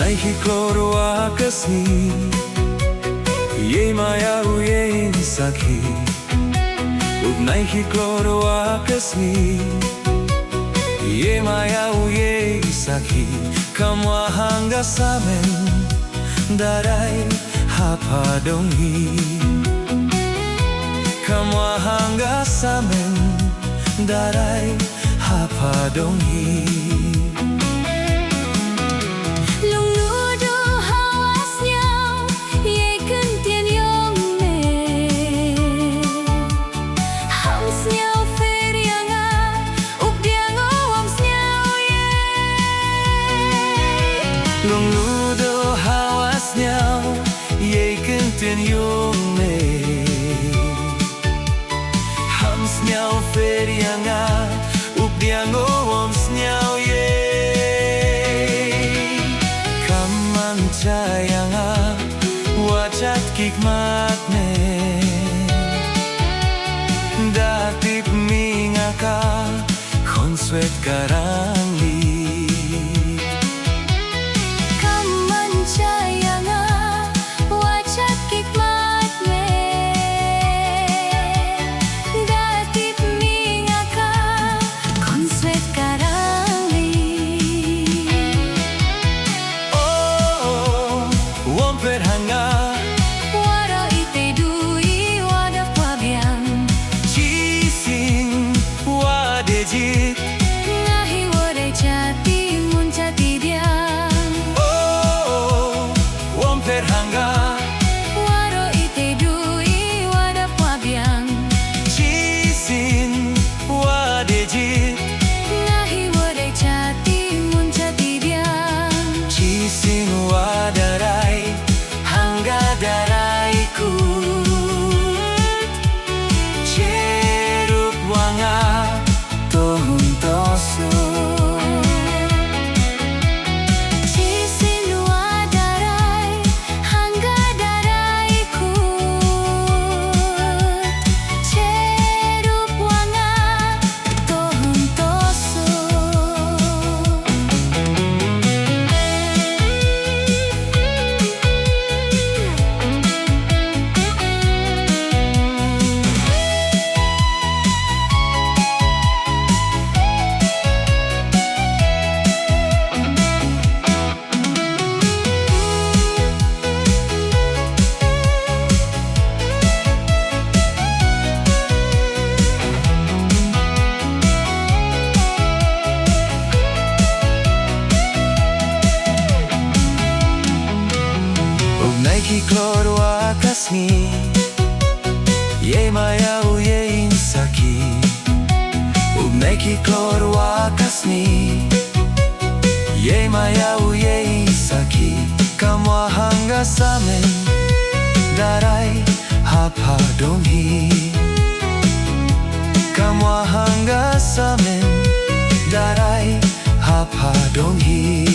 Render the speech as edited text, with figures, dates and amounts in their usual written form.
bnai khlur kasni ye maya ye sakhi bnai khlur kasni ye maya ye sakhi kamwa hangga samen darai hapadongi kamwa hangga samen darai hapadongi. Lung ludo hawas nhau ye kentien yung me hams nhau ferianga up diango oms nhau ye kaman chayanga wajat kikmat ne datip mingaka konsuet karangi khlur kasni ye maya ye insaki bnai khlur kasni ye maya ye insaki kamwa hangga samen darai hapadongi kamwa hangga samen darai hapadongi.